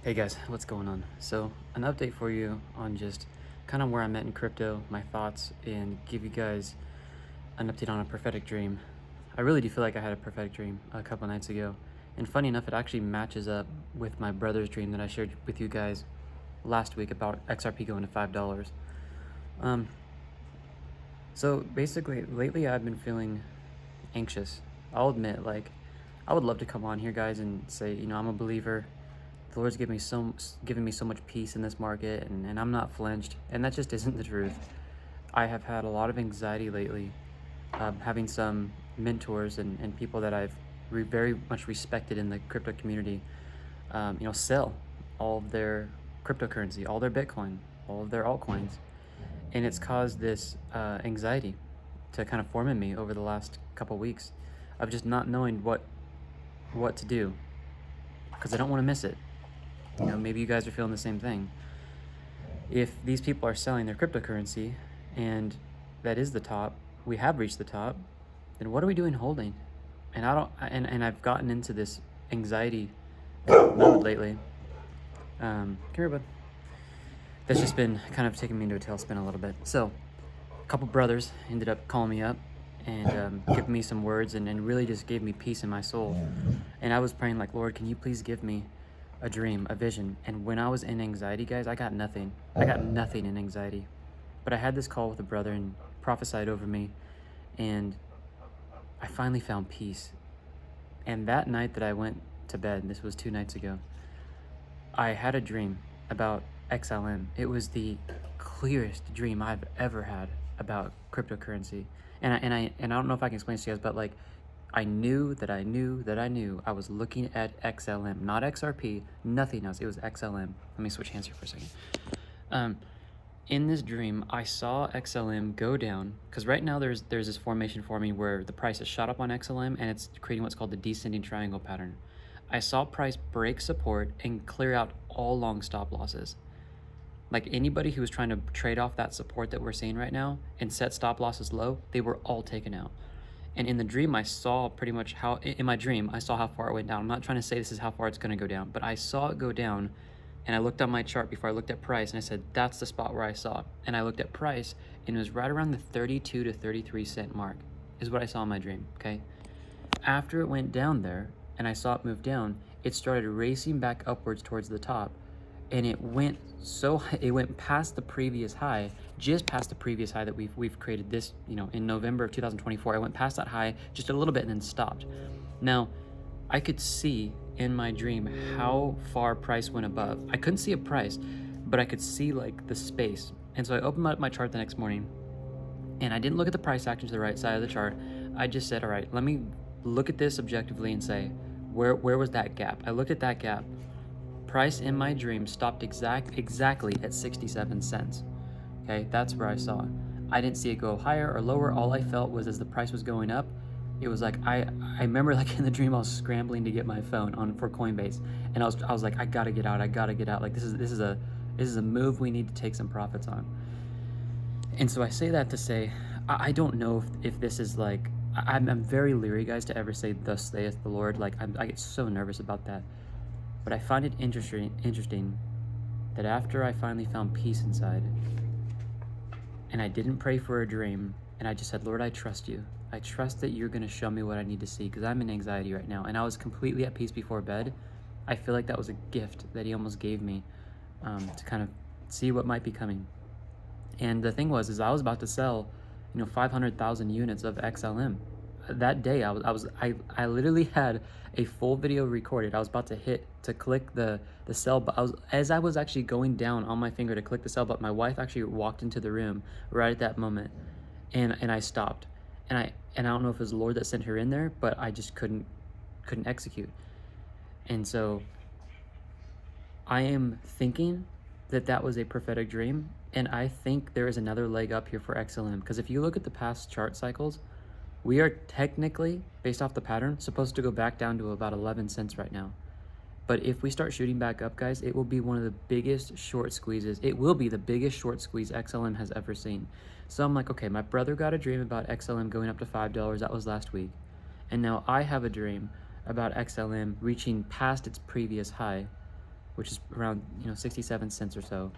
Hey guys, what's going on? So, an update for you on just kind of where I'm at in crypto, my thoughts, and give you guys an update on a prophetic dream. I really do feel like I had a prophetic dream a couple nights ago. And funny enough, it actually matches up with my brother's dream that I shared with you guys last week about XRP going to $5. Um, so basically, lately I've been feeling anxious. I'll admit, like, I would love to come on here, guys, and say, I'm a believer. The Lord's given me so much peace in this market, and I'm not flinched, and that just isn't the truth. I have had a lot of anxiety lately, having some mentors and people that I've very much respected in the crypto community, sell all of their cryptocurrency, all their Bitcoin, all of their altcoins, and it's caused this anxiety to kind of form in me over the last couple weeks of just not knowing what to do because I don't want to miss it. Maybe you guys are feeling the same thing. If these people are selling their cryptocurrency and that is the top, we have reached the top, then what are we doing holding? And I've gotten into this anxiety mode lately. Come here, bud. That's just been kind of taking me into a tailspin a little bit. So, a couple brothers ended up calling me up and giving me some words and really just gave me peace in my soul. And I was praying like, Lord, can you please give me a dream, a vision? And when I was in anxiety, guys, I got nothing. I got nothing in anxiety. But I had this call with a brother and prophesied over me, and I finally found peace. And that night that I went to bed, this was 2 nights ago, I had a dream about XLM. It was the clearest dream I've ever had about cryptocurrency. And I don't know if I can explain this to you guys, but like I knew that I knew that I knew I was looking at XLM, not XRP, nothing else. It was XLM. Let me switch hands here for a second. In this dream, I saw XLM go down because right now there's this formation forming where the price has shot up on XLM and it's creating what's called the descending triangle pattern. I saw price break support and clear out all long stop losses. Like anybody who was trying to trade off that support that we're seeing right now and set stop losses low, they were all taken out. And in the dream, I saw pretty much in my dream, I saw how far it went down. I'm not trying to say this is how far it's going to go down, but I saw it go down. And I looked on my chart before I looked at price and I said, that's the spot where I saw. And I looked at price and it was right around the 32 to 33 cent mark is what I saw in my dream, okay? After it went down there and I saw it move down, it started racing back upwards towards the top. And it went past the previous high, just past the previous high that we've created this, in November of 2024. I went past that high just a little bit and then stopped. Now, I could see in my dream how far price went above. I couldn't see a price, but I could see like the space. And so I opened up my chart the next morning and I didn't look at the price action to the right side of the chart. I just said, all right, let me look at this objectively and say, where was that gap? I looked at that gap. Price in my dream stopped exactly at 67 cents. Okay, that's where I saw it. I didn't see it go higher or lower. All I felt was as the price was going up, it was like I remember like in the dream I was scrambling to get my phone on for Coinbase, and I was like I gotta get out. Like this is a move we need to take some profits on. And so I say that to say I don't know if this is like I'm very leery, guys, to ever say thus saith the Lord. Like I get so nervous about that. But I find it interesting that after I finally found peace inside, and I didn't pray for a dream, and I just said, Lord, I trust you. I trust that you're going to show me what I need to see because I'm in anxiety right now. And I was completely at peace before bed. I feel like that was a gift that he almost gave me to kind of see what might be coming. And the thing was, I was about to sell, 500,000 units of XLM. That day, I literally had a full video recorded. I was about to click the sell button. As I was actually going down on my finger to click the sell button, my wife actually walked into the room right at that moment, and I stopped. And I don't know if it was the Lord that sent her in there, but I just couldn't execute. And so I am thinking that was a prophetic dream, and I think there is another leg up here for XLM, because if you look at the past chart cycles, we are technically, based off the pattern, supposed to go back down to about 11 cents right now. But if we start shooting back up, guys, it will be one of the biggest short squeezes. It will be the biggest short squeeze XLM has ever seen. So I'm like, okay, my brother got a dream about XLM going up to $5. That was last week. And now I have a dream about XLM reaching past its previous high, which is around 67 cents or so.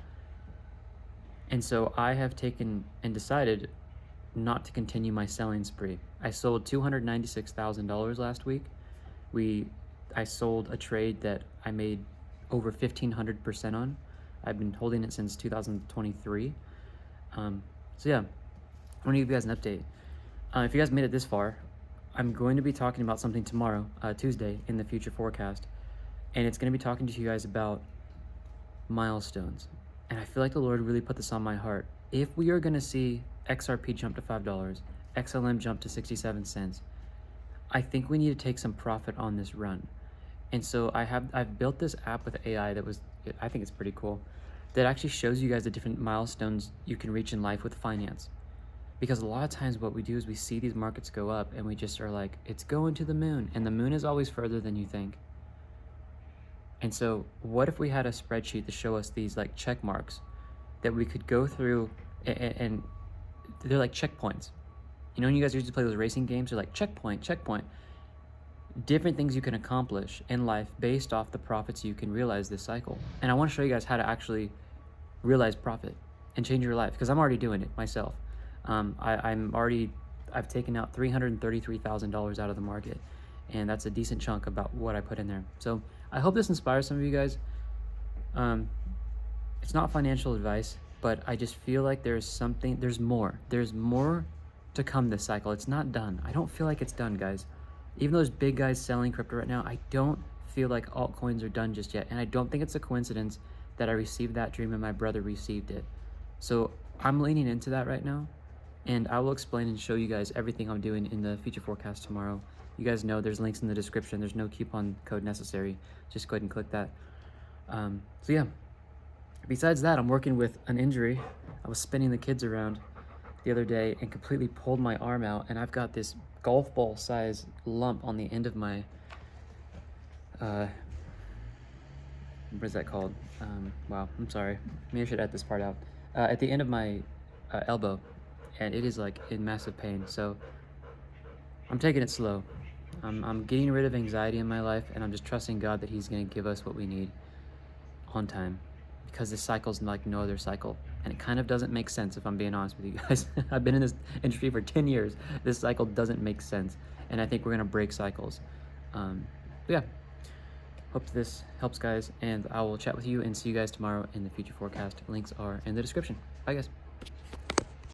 And so I have taken and decided not to continue my selling spree. I sold $296,000 last week. I sold a trade that I made over 1,500% on. I've been holding it since 2023. So yeah, I want to give you guys an update. If you guys made it this far, I'm going to be talking about something tomorrow, Tuesday, in the future forecast. And it's going to be talking to you guys about milestones. And I feel like the Lord really put this on my heart. If we are going to see XRP jump to $5, XLM jump to 67 cents, I think we need to take some profit on this run. And so I've built this app with AI I think it's pretty cool, that actually shows you guys the different milestones you can reach in life with finance. Because a lot of times what we do is we see these markets go up and we just are like, it's going to the moon, and the moon is always further than you think. And so what if we had a spreadsheet to show us these like check marks that we could go through, and they're like checkpoints. When you guys used to play those racing games, they're like checkpoint, checkpoint. Different things you can accomplish in life based off the profits you can realize this cycle. And I want to show you guys how to actually realize profit and change your life, because I'm already doing it myself. I've taken out $333,000 out of the market, and that's a decent chunk about what I put in there. So I hope this inspires some of you guys. It's not financial advice, but I just feel like there's more to come this cycle. It's not done. I don't feel like it's done, guys. Even those big guys selling crypto right now, I don't feel like altcoins are done just yet. And I don't think it's a coincidence that I received that dream and my brother received it. So I'm leaning into that right now, and I will explain and show you guys everything I'm doing in the future forecast tomorrow. You guys know there's links in the description. There's no coupon code necessary. Just go ahead and click that. So yeah, besides that, I'm working with an injury. I was spinning the kids around the other day and completely pulled my arm out, and I've got this golf ball size lump on the end of my what is that called? Wow, I'm sorry. Maybe I should edit this part out. At the end of my elbow, and it is like in massive pain. So I'm taking it slow. I'm getting rid of anxiety in my life, and I'm just trusting God that He's going to give us what we need on time, because this cycle's like no other cycle, and it kind of doesn't make sense, if I'm being honest with you guys. I've been in this industry for 10 years. This cycle doesn't make sense, and I think we're going to break cycles. But yeah, hope this helps, guys, and I will chat with you and see you guys tomorrow in the future forecast. Links are in the description. Bye, guys.